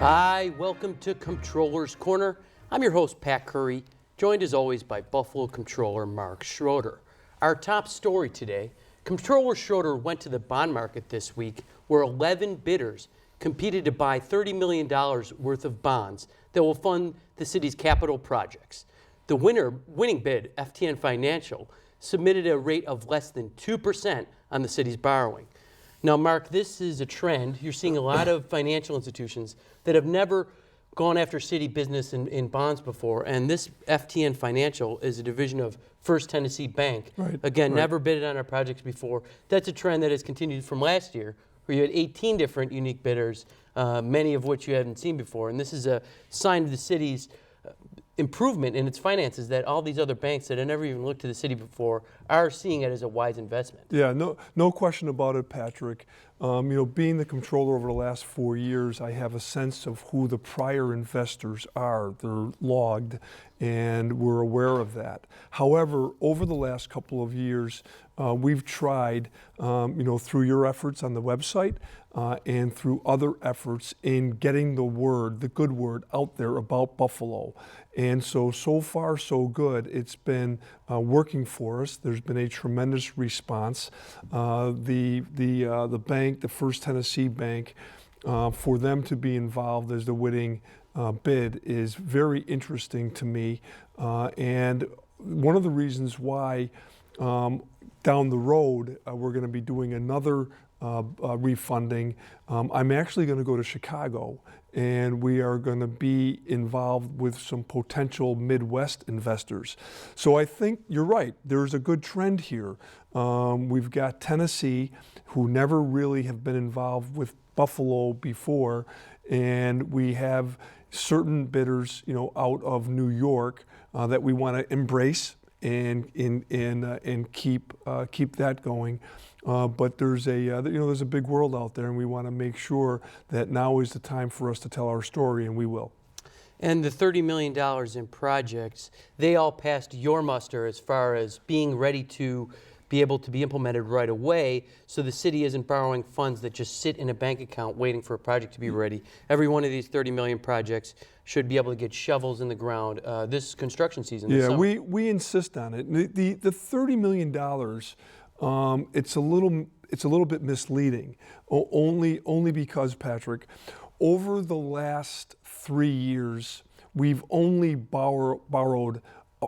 Hi, welcome to Comptroller's Corner. I'm your host, Pat Curry, joined as always by Buffalo Comptroller Mark Schroeder. Our top story today, Comptroller Schroeder went to the bond market this week where 11 bidders competed to buy $30 million worth of bonds that will fund the city's capital projects. The winning bid, FTN Financial, submitted a rate of less than 2% on the city's borrowing. Now, Mark, this is a trend. You're seeing a lot of financial institutions that have never gone after city business in bonds before, and this FTN Financial is a division of First Tennessee Bank. Never bidded on our projects before. That's a trend that has continued from last year, where you had 18 different unique bidders, many of which you hadn't seen before, and this is a sign of the city's improvement in its finances, that all these other banks that had never even looked to the city before are seeing it as a wise investment. Yeah, no question about it, Patrick. Being the comptroller over the last 4 years, I have a sense of who the prior investors are. They're logged, and we're aware of that. However, over the last couple of years, we've tried, through your efforts on the website and through other efforts in getting the word, the good word, out there about Buffalo. And so far, so good. It's been working for us. There's been a tremendous response. The bank, the First Tennessee Bank, for them to be involved as the winning bid is very interesting to me. And one of the reasons why down the road we're going to be doing another refunding. I'm actually going to go to Chicago, and we are going to be involved with some potential Midwest investors. So I think you're right. There's a good trend here. We've got Tennessee, who never really have been involved with Buffalo before, and we have certain bidders, out of New York that we want to embrace and keep that going. But there's a big world out there, and we want to make sure that now is the time for us to tell our story, and we will. And the $30 million in projects, they all passed your muster as far as being ready to be able to be implemented right away, so the city isn't borrowing funds that just sit in a bank account waiting for a project to be ready. Every one of these 30 million projects should be able to get shovels in the ground this construction season. Yeah, we insist on it. The $30 million, it's a little bit misleading, only because, Patrick, over the last 3 years, we've only borrowed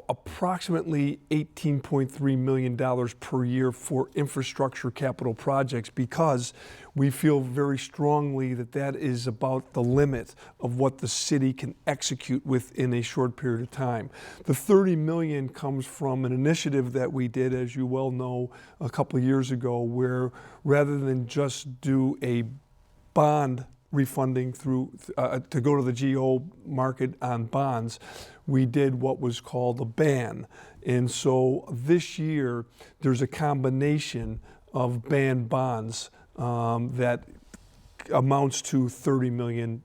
approximately $18.3 million per year for infrastructure capital projects, because we feel very strongly that that is about the limit of what the city can execute within a short period of time. The $30 million comes from an initiative that we did, as you well know, a couple of years ago, where rather than just do a bond refunding through to go to the GO market on bonds, we did what was called a ban. And so this year there's a combination of ban bonds that amounts to $30 million.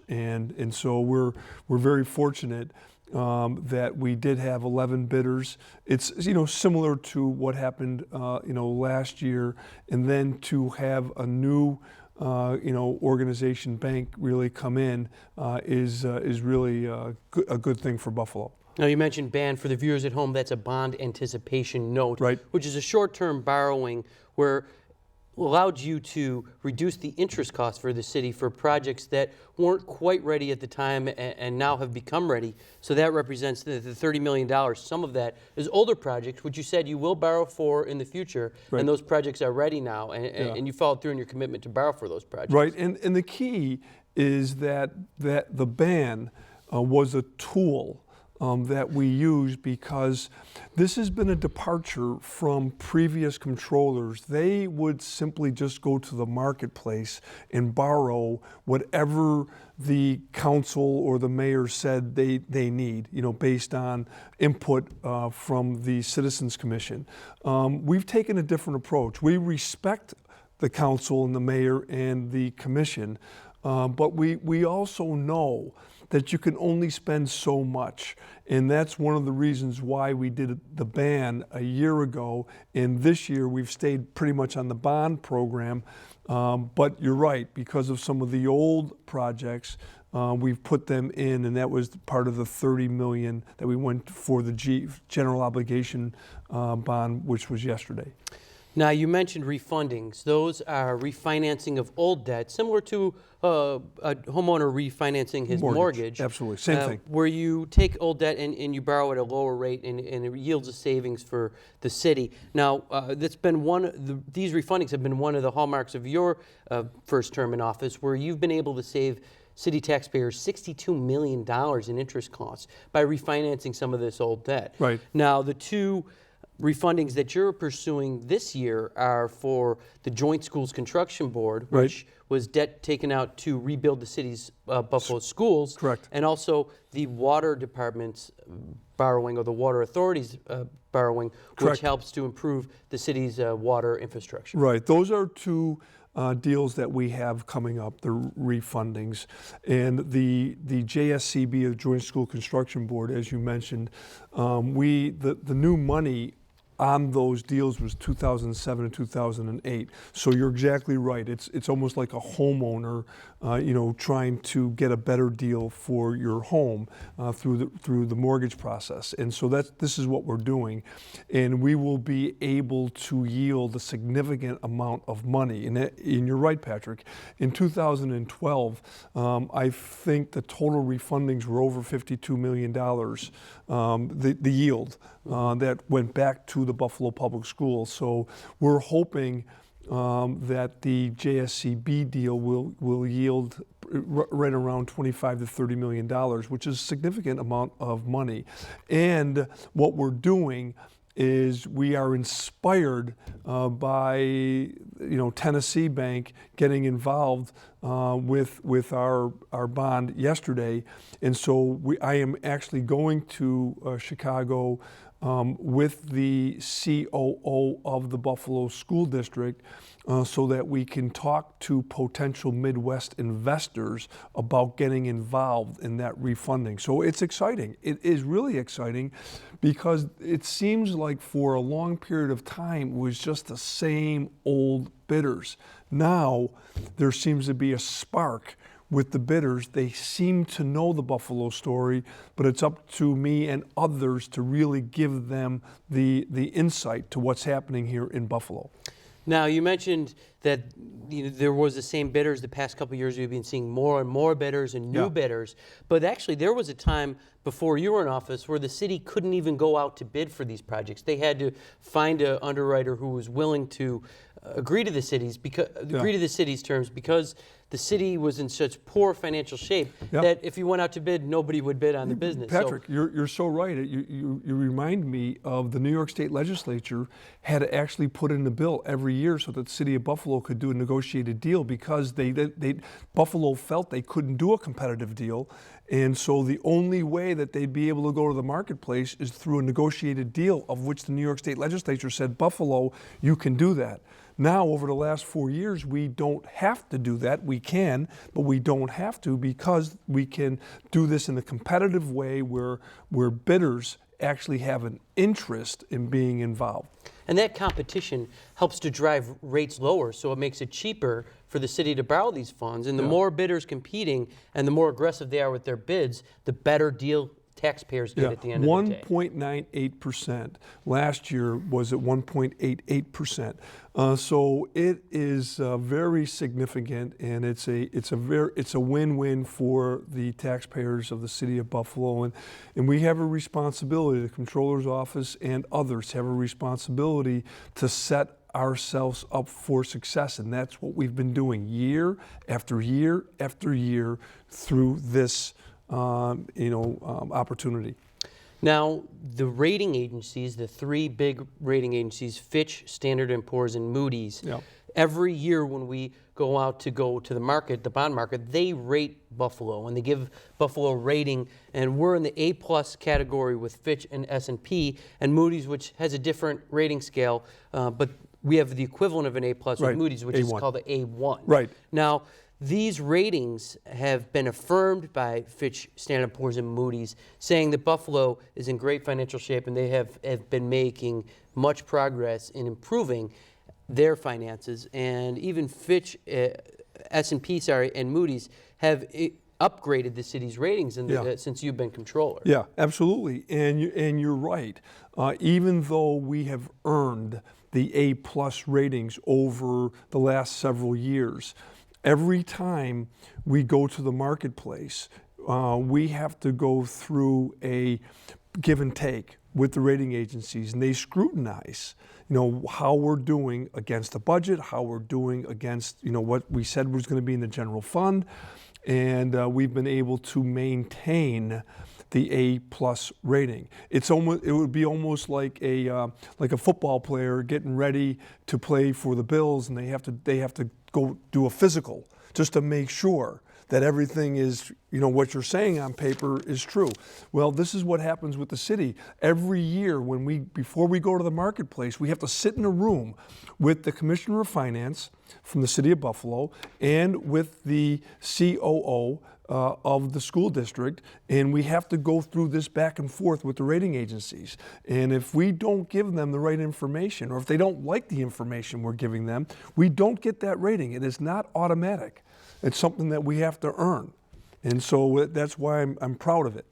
And so we're very fortunate that we did have 11 bidders. It's similar to what happened last year, and then to have a new organization, bank, really come in is really a good thing for Buffalo. Now, you mentioned ban. For the viewers at home, that's a bond anticipation note, right, which is a short-term borrowing where allowed you to reduce the interest costs for the city for projects that weren't quite ready at the time and now have become ready. So that represents the $30 million. Some of that is older projects, which you said you will borrow for in the future, right, and those projects are ready now, and you followed through in your commitment to borrow for those projects. Right, and the key is that the ban was a tool that we use, because this has been a departure from previous controllers. They would simply just go to the marketplace and borrow whatever the council or the mayor said they need, based on input from the Citizens Commission. We've taken a different approach. We respect the council and the mayor and the commission, but we also know that you can only spend so much. And that's one of the reasons why we did the ban a year ago. And this year we've stayed pretty much on the bond program. But you're right, because of some of the old projects, we've put them in, and that was part of the $30 million that we went for the general obligation bond, which was yesterday. Now, you mentioned refundings. Those are refinancing of old debt, similar to a homeowner refinancing his mortgage. Absolutely, same thing. Where you take old debt and you borrow at a lower rate, and it yields a savings for the city. Now, that's been these refundings have been one of the hallmarks of your first term in office, where you've been able to save city taxpayers $62 million in interest costs by refinancing some of this old debt. Right. Now, the two refundings that you're pursuing this year are for the Joint Schools Construction Board, which was debt taken out to rebuild the city's Buffalo schools. Correct. And also the Water Department's borrowing, or the Water Authority's borrowing, which helps to improve the city's water infrastructure. Right. Those are two deals that we have coming up, the refundings. And the JSCB, the Joint School Construction Board, as you mentioned, the new money on those deals was 2007 and 2008. So you're exactly right. It's almost like a homeowner, trying to get a better deal for your home through the mortgage process. And so this is what we're doing, and we will be able to yield a significant amount of money. And you're right, Patrick. In 2012, I think the total refundings were over $52 million. The yield that went back to the Buffalo Public Schools. So we're hoping that the JSCB deal will yield right around $25 to $30 million, which is a significant amount of money. And what we're doing is we are inspired by Tennessee Bank getting involved with our bond yesterday, and so I am actually going to Chicago with the COO of the Buffalo School District so that we can talk to potential Midwest investors about getting involved in that refunding. So it's exciting. It is really exciting because it seems like for a long period of time it was just the same old bidders. Now there seems to be a spark with the bidders. They seem to know the Buffalo story, but it's up to me and others to really give them the insight to what's happening here in Buffalo. Now, you mentioned that there was the same bidders. The past couple of years, we've been seeing more and more bidders and new bidders. But actually, there was a time before you were in office where the city couldn't even go out to bid for these projects. They had to find an underwriter who was willing to agree to the city's terms, because the city was in such poor financial shape that if you went out to bid, nobody would bid on the business. Patrick, you're so right. You remind me of the New York State Legislature had to actually put in a bill every year so that the city of Buffalo could do a negotiated deal, because Buffalo felt they couldn't do a competitive deal. And so the only way that they'd be able to go to the marketplace is through a negotiated deal, of which the New York State Legislature said, Buffalo, you can do that. Now, over the last 4 years, we don't have to do that. We can, but we don't have to, because we can do this in a competitive way where bidders actually have an interest in being involved. And that competition helps to drive rates lower, so it makes it cheaper for the city to borrow these funds. And the more bidders competing and the more aggressive they are with their bids, the better deal taxpayers get at the end of the day. 1.98%. Last year was at 1.88%. So it is very significant, and it's a win-win for the taxpayers of the city of Buffalo. And we have a responsibility, the Comptroller's office and others have a responsibility to set ourselves up for success, and that's what we've been doing year after year after year through this opportunity. Now, the rating agencies, the three big rating agencies, Fitch, Standard & Poor's, and Moody's, every year when we go to the market, the bond market, they rate Buffalo, and they give Buffalo a rating, and we're in the A+ category with Fitch and S&P, and Moody's, which has a different rating scale, but we have the equivalent of an A+ with Moody's, which is called the A1. Right. Now, these ratings have been affirmed by Fitch, Standard & Poor's, and Moody's, saying that Buffalo is in great financial shape, and they have been making much progress in improving. their finances, and even Fitch, S&P, and Moody's have upgraded the city's ratings since you've been controller. Yeah, absolutely, and you're right. Even though we have earned the A+ ratings over the last several years, every time we go to the marketplace, we have to go through a give and take with the rating agencies, and they scrutinize, how we're doing against the budget, how we're doing against, what we said was going to be in the general fund, and we've been able to maintain the A+ rating. It would be almost like a football player getting ready to play for the Bills, and they have to go do a physical just to make sure that everything is, what you're saying on paper is true. Well, this is what happens with the city. Every year before we go to the marketplace, we have to sit in a room with the Commissioner of Finance from the City of Buffalo and with the COO of the school district, and we have to go through this back and forth with the rating agencies. And if we don't give them the right information, or if they don't like the information we're giving them, we don't get that rating. It is not automatic. It's something that we have to earn. And so that's why I'm proud of it.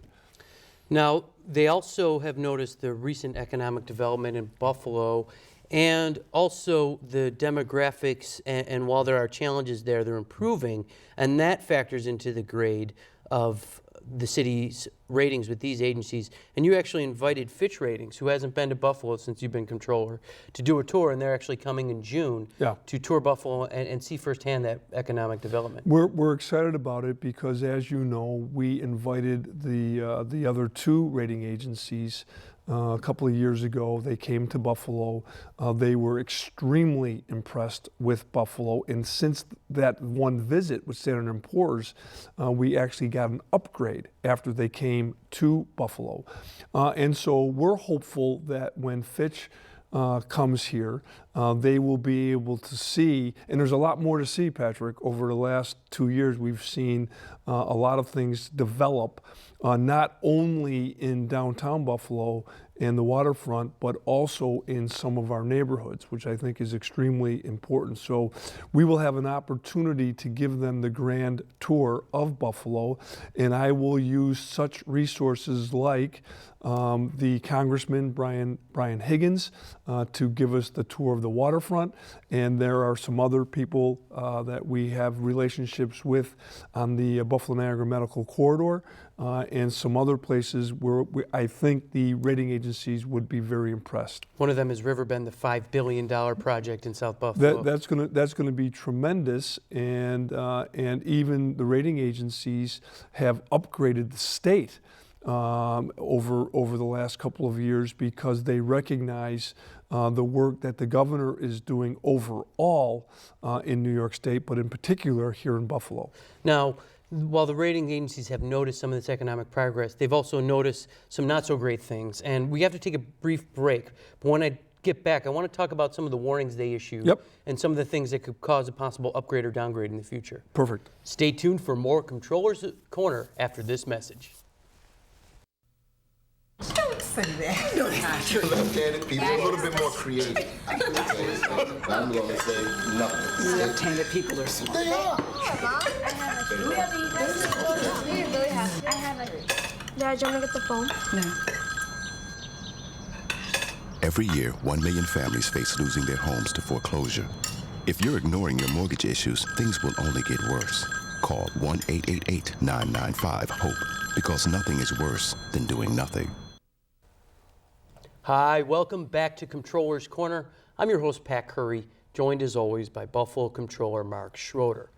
Now, they also have noticed the recent economic development in Buffalo and also the demographics, and while there are challenges there, they're improving, and that factors into the grade of the city's ratings with these agencies. And you actually invited Fitch Ratings, who hasn't been to Buffalo since you've been controller, to do a tour, and they're actually coming in June to tour Buffalo and see firsthand that economic development. We're excited about it because, as you know, we invited the other two rating agencies a couple of years ago. They came to Buffalo. They were extremely impressed with Buffalo, and since that one visit with Standard & Poor's, we actually got an upgrade after they came to Buffalo. And so we're hopeful that when Fitch comes here, they will be able to see, and there's a lot more to see, Patrick. Over the last 2 years, we've seen a lot of things develop, not only in downtown Buffalo and the waterfront, but also in some of our neighborhoods, which I think is extremely important. So we will have an opportunity to give them the grand tour of Buffalo, and I will use such resources like the Congressman Brian Higgins to give us the tour of the waterfront, and there are some other people that we have relationships with on the Buffalo-Niagara Medical Corridor, and some other places where I think the rating agencies would be very impressed. One of them is Riverbend, the $5 billion project in South Buffalo. That's going to be tremendous, and even the rating agencies have upgraded the state over the last couple of years because they recognize the work that the governor is doing overall in New York State, but in particular here in Buffalo. Now, while the rating agencies have noticed some of this economic progress, they've also noticed some not so great things. And we have to take a brief break. But when I get back, I want to talk about some of the warnings they issued and some of the things that could cause a possible upgrade or downgrade in the future. Perfect. Stay tuned for more Comptroller's Corner after this message. Don't say that. No, it's not true. Left-handed people are a little bit more creative. I'm going to say nothing. Left-handed people are smart. They are. I have a. Dad, do you want to get the phone? No. Every year, 1 million families face losing their homes to foreclosure. If you're ignoring your mortgage issues, things will only get worse. Call 1-888-995-HOPE because nothing is worse than doing nothing. Hi, welcome back to Comptroller's Corner. I'm your host, Pat Curry, joined as always by Buffalo Comptroller Mark Schroeder.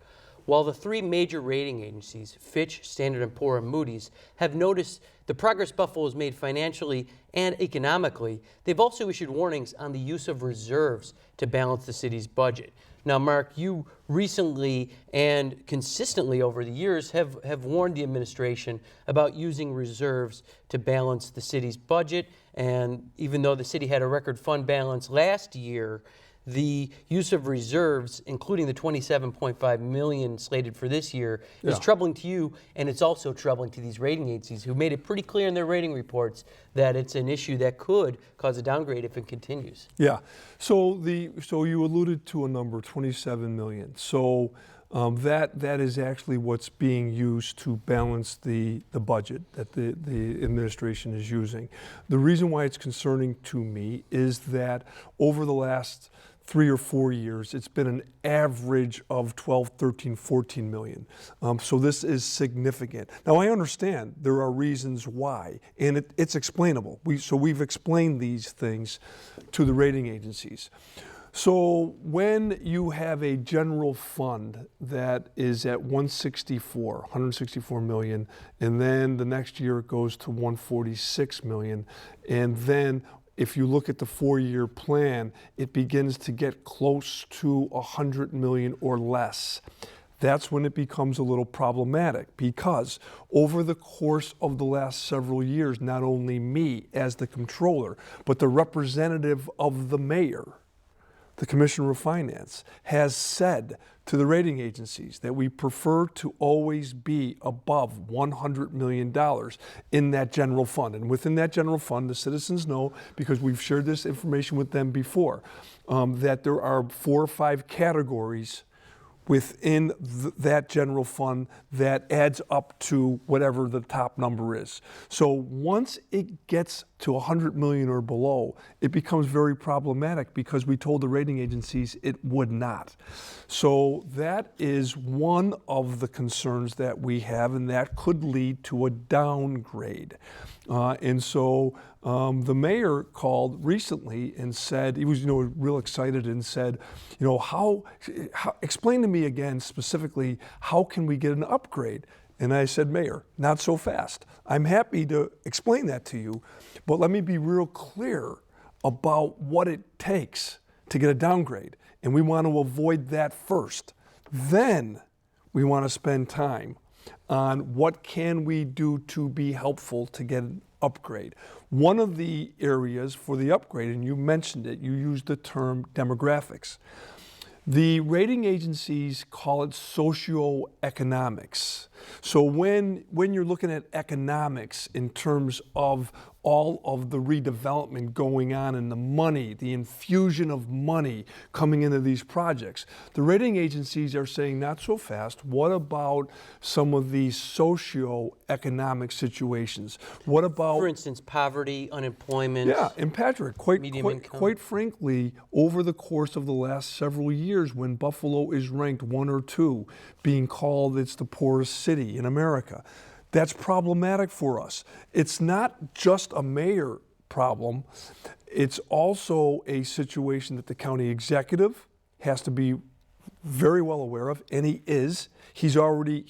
While the three major rating agencies, Fitch, Standard & Poor's, and Moody's, have noticed the progress Buffalo has made financially and economically, they've also issued warnings on the use of reserves to balance the city's budget. Now, Mark, you recently and consistently over the years have warned the administration about using reserves to balance the city's budget. And even though the city had a record fund balance last year, the use of reserves, including the $27.5 million slated for this year, is troubling to you, and it's also troubling to these rating agencies who made it pretty clear in their rating reports that it's an issue that could cause a downgrade if it continues. Yeah. So you alluded to a number, 27 million. So that is actually what's being used to balance the budget that the administration is using. The reason why it's concerning to me is that over the last 3 or 4 years, it's been an average of 12, 13, 14 million. So this is significant. Now I understand there are reasons why, and it's explainable. We've explained these things to the rating agencies. So when you have a general fund that is at 164 million, and then the next year it goes to 146 million, and then if you look at the 4-year plan, it begins to get close to 100 million or less. That's when it becomes a little problematic, because over the course of the last several years, not only me as the comptroller, but the representative of the mayor, the Commissioner of Finance, has said to the rating agencies that we prefer to always be above $100 million in that general fund. And within that general fund, the citizens know, because we've shared this information with them before, that there are 4 or 5 categories within that general fund that adds up to whatever the top number is. So once it gets to 100 million or below, it becomes very problematic, because we told the rating agencies it would not. So that is one of the concerns that we have, and that could lead to a downgrade. And so the mayor called recently and said, he was real excited, and said, how explain to me again specifically, how can we get an upgrade? And I said, Mayor, not so fast. I'm happy to explain that to you, but let me be real clear about what it takes to get a downgrade. And we want to avoid that first. Then we want to spend time on what can we do to be helpful to get an upgrade. One of the areas for the upgrade, and you mentioned it, you used the term demographics. The rating agencies call it socioeconomics. So when you're looking at economics in terms of all of the redevelopment going on and the money, the infusion of money coming into these projects, the rating agencies are saying, not so fast. What about some of these socioeconomic situations? What about, for instance, poverty, unemployment? Yeah, and Patrick, quite frankly, over the course of the last several years, when Buffalo is ranked 1 or 2, being called it's the poorest city in America, that's problematic for us. It's not just a mayor problem. It's also a situation that the county executive has to be very well aware of, and he is. He's already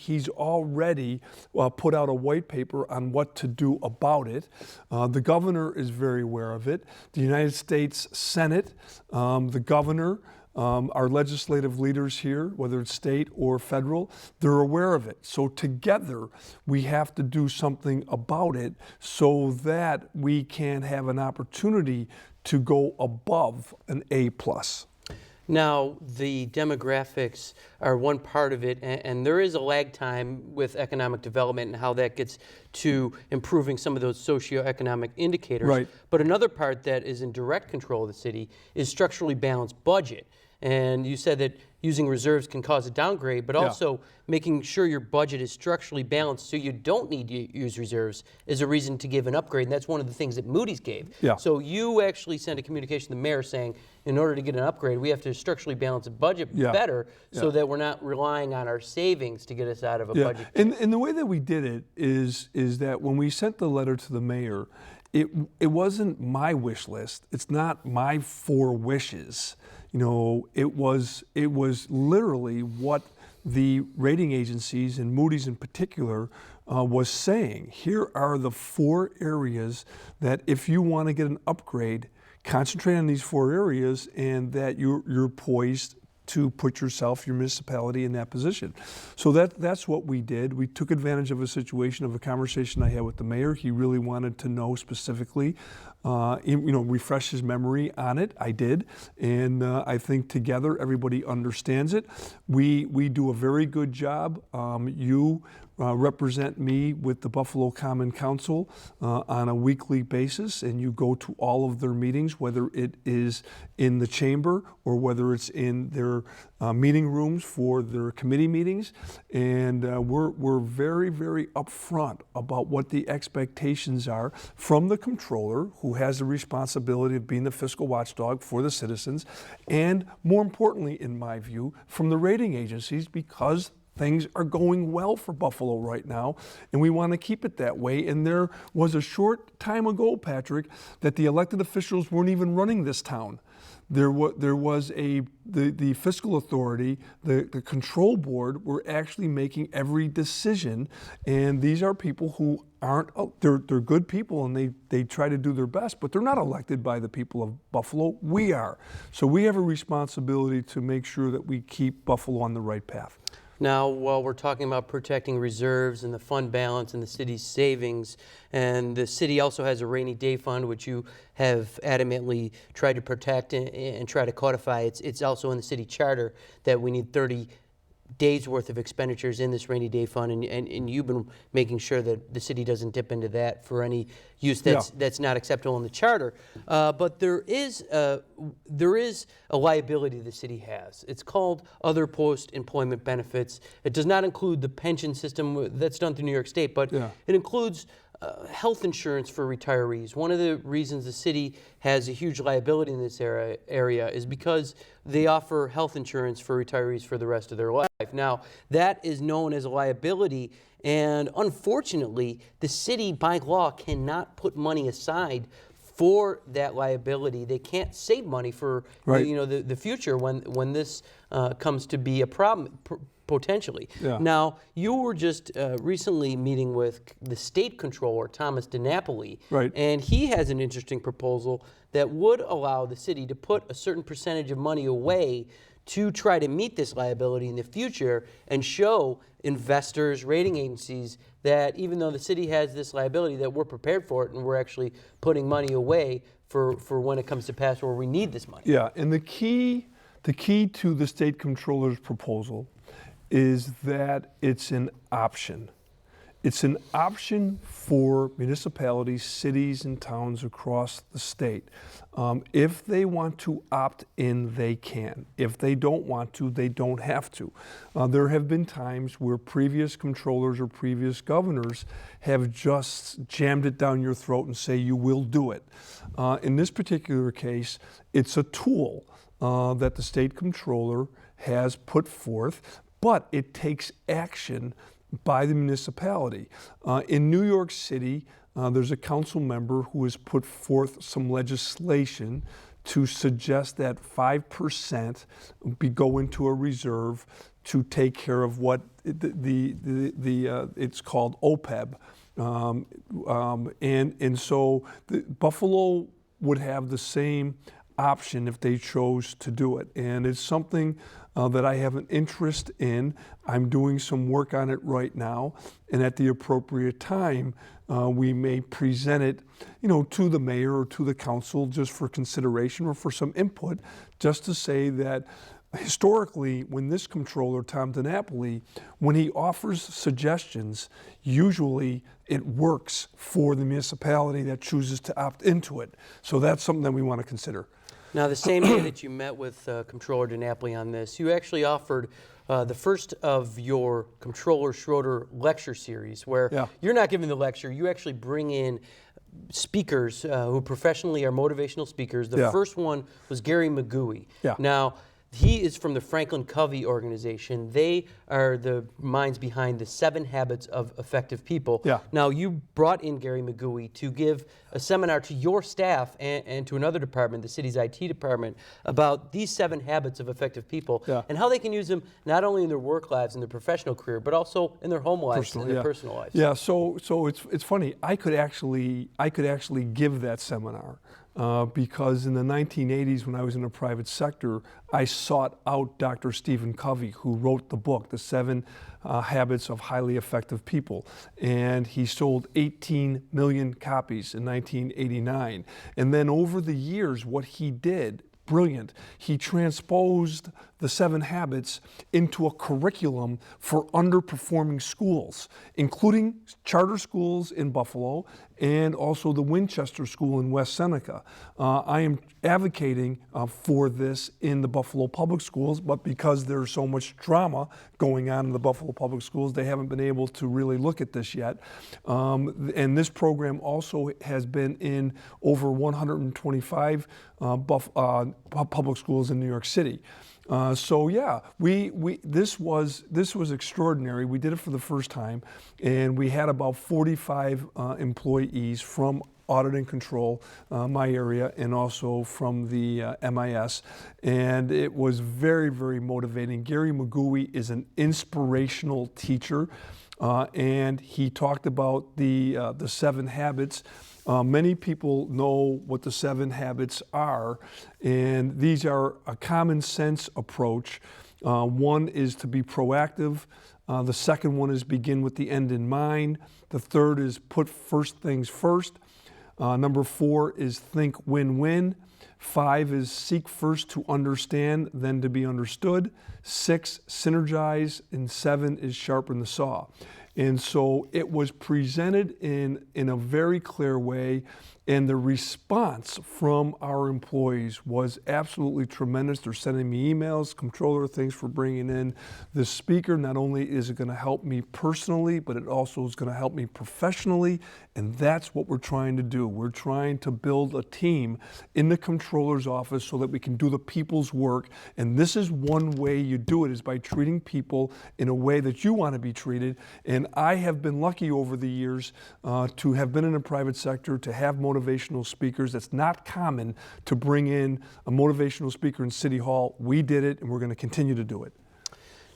put out a white paper on what to do about it. The governor is very aware of it. The United States Senate, the governor, our legislative leaders here, whether it's state or federal, they're aware of it. So together, we have to do something about it so that we can have an opportunity to go above an A+. Now, the demographics are one part of it, and there is a lag time with economic development and how that gets to improving some of those socioeconomic indicators. Right. But another part that is in direct control of the city is structurally balanced budget. And you said that using reserves can cause a downgrade, but also making sure your budget is structurally balanced so you don't need to use reserves is a reason to give an upgrade. And that's one of the things that Moody's gave. Yeah. So you actually sent a communication to the mayor saying, in order to get an upgrade, we have to structurally balance the budget better so that we're not relying on our savings to get us out of a budget. And the way that we did it is that when we sent the letter to the mayor, it wasn't my wish list. It's not my 4 wishes. It was literally what the rating agencies, and Moody's in particular, was saying. Here are the 4 areas that if you want to get an upgrade, concentrate on these 4 areas, and that you're poised to put yourself, your municipality, in that position. So that's what we did. We took advantage of a situation, of a conversation I had with the mayor. He really wanted to know specifically, refresh his memory on it. I did, and I think together everybody understands it. We do a very good job. You represent me with the Buffalo Common Council on a weekly basis, and you go to all of their meetings, whether it is in the chamber or whether it's in their meeting rooms for their committee meetings. And we're very, very upfront about what the expectations are from the comptroller, who has the responsibility of being the fiscal watchdog for the citizens, and more importantly, in my view, from the rating agencies, because things are going well for Buffalo right now, and we want to keep it that way. And there was a short time ago, Patrick, that the elected officials weren't even running this town. There was the fiscal authority, the control board were actually making every decision, and these are people who aren't, they're good people, and they try to do their best, but they're not elected by the people of Buffalo. We are. So we have a responsibility to make sure that we keep Buffalo on the right path. Now, while we're talking about protecting reserves and the fund balance and the city's savings, and the city also has a rainy day fund, which you have adamantly tried to protect and try to codify. It's also in the city charter that we need 30 days worth of expenditures in this rainy day fund, and you've been making sure that the city doesn't dip into that for any use that's not acceptable in the charter. But there is a liability the city has. It's called other post-employment benefits. It does not include the pension system that's done through New York State, but it includes health insurance for retirees. One of the reasons the city has a huge liability in this area is because they offer health insurance for retirees for the rest of their life. Now, that is known as a liability, and unfortunately, the city, by law, cannot put money aside for that liability. They can't save money for the future when this comes to be a problem. Potentially. Yeah. Now, you were just recently meeting with the state controller, Thomas DiNapoli, and he has an interesting proposal that would allow the city to put a certain percentage of money away to try to meet this liability in the future and show investors, rating agencies, that even though the city has this liability, that we're prepared for it and we're actually putting money away for when it comes to pass where we need this money. Yeah, and the key to the state controller's proposal is that it's an option. It's an option for municipalities, cities, and towns across the state. If they want to opt in, they can. If they don't want to, they don't have to. There have been times where previous controllers or previous governors have just jammed it down your throat and say, you will do it. In this particular case, it's a tool that the state controller has put forth, but it takes action by the municipality. In New York City, there's a council member who has put forth some legislation to suggest that 5% go into a reserve to take care of what it's called OPEB. And so Buffalo would have the same option if they chose to do it. And it's something that I have an interest in. I'm doing some work on it right now, and at the appropriate time, we may present it, to the mayor or to the council just for consideration or for some input, just to say that historically, when this controller, Tom DiNapoli, when he offers suggestions, usually it works for the municipality that chooses to opt into it. So that's something that we want to consider. Now, the same day that you met with Comptroller DiNapoli on this, you actually offered the first of your Comptroller Schroeder lecture series, where you're not giving the lecture, you actually bring in speakers who professionally are motivational speakers. The first one was Gary McGooey. Now, he is from the Franklin Covey organization. They are the minds behind the 7 Habits of Effective People. Now, you brought in Gary McGooey to give a seminar to your staff and to another department, the city's IT department, about these 7 habits of effective people and how they can use them not only in their work lives and their professional career, but also in their home lives and their personal lives. Yeah, so it's funny. I could actually give that seminar. because in the 1980s, when I was in the private sector, I sought out Dr. Stephen Covey, who wrote the book, The 7 Habits of Highly Effective People. And he sold 18 million copies in 1989. And then over the years, what he did, brilliant, he transposed the 7 habits into a curriculum for underperforming schools, including charter schools in Buffalo and also the Winchester School in West Seneca. I am advocating for this in the Buffalo Public Schools, but because there's so much drama going on in the Buffalo Public Schools, they haven't been able to really look at this yet. And this program also has been in over 125 public schools in New York City. So yeah, this was extraordinary. We did it for the first time, and we had about 45 employees from audit and control, my area, and also from the MIS, and it was very, very motivating. Gary Magui is an inspirational teacher, and he talked about the 7 habits. Many people know what the 7 habits are, and these are a common sense approach. One is to be proactive. The second one is begin with the end in mind. The third is put first things first. Number 4 is think win-win. 5 is seek first to understand, then to be understood. 6, synergize. And 7 is sharpen the saw. And so it was presented in a very clear way, and the response from our employees was absolutely tremendous. They're sending me emails, Comptroller, thanks for bringing in this speaker. Not only is it going to help me personally, but it also is going to help me professionally, and that's what we're trying to do. We're trying to build a team in the Comptroller's office so that we can do the people's work, and this is one way you do it, is by treating people in a way that you want to be treated. And I have been lucky over the years to have been in the private sector, to have motivational speakers. It's not common to bring in a motivational speaker in City Hall. We did it, and we're going to continue to do it.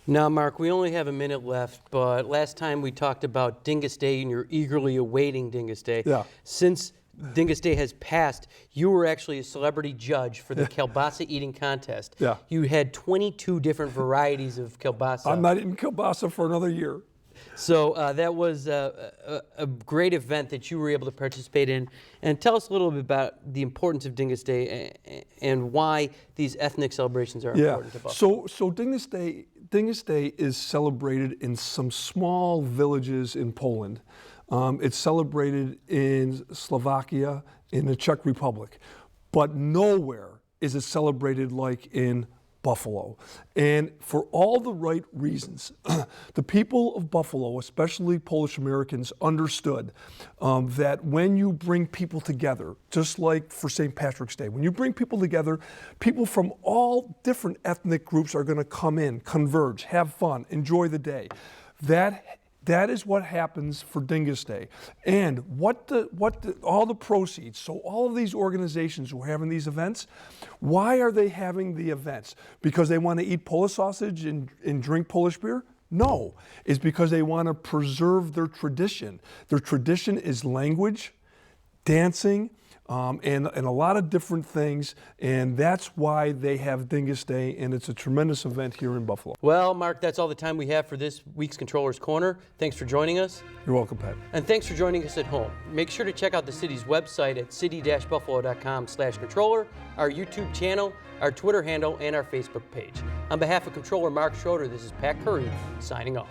Now, Mark, we only have a minute left, but last time we talked about Dyngus Day, and you're eagerly awaiting Dyngus Day. Yeah. Since Dyngus Day has passed, you were actually a celebrity judge for the Kielbasa eating contest. Yeah. You had 22 different varieties of kielbasa. I'm not eating kielbasa for another year. So that was a great event that you were able to participate in. And tell us a little bit about the importance of Dyngus Day and why these ethnic celebrations are important to Buffalo. So Dyngus Day is celebrated in some small villages in Poland. It's celebrated in Slovakia, in the Czech Republic, but nowhere is it celebrated like in Buffalo. And for all the right reasons, the people of Buffalo, especially Polish Americans, understood that when you bring people together, just like for St. Patrick's Day, when you bring people together, people from all different ethnic groups are going to come in, converge, have fun, enjoy the day. That is what happens for Dyngus Day. And all the proceeds, so all of these organizations who are having these events, why are they having the events? Because they want to eat Polish sausage and drink Polish beer? No, it's because they want to preserve their tradition. Their tradition is language, dancing, and a lot of different things, and that's why they have Dyngus Day, and it's a tremendous event here in Buffalo. Well, Mark, that's all the time we have for this week's Controller's Corner. Thanks for joining us. You're welcome, Pat. And thanks for joining us at home. Make sure to check out the city's website at city-buffalo.com/controller, our YouTube channel, our Twitter handle, and our Facebook page. On behalf of Comptroller Mark Schroeder, this is Pat Curry signing off.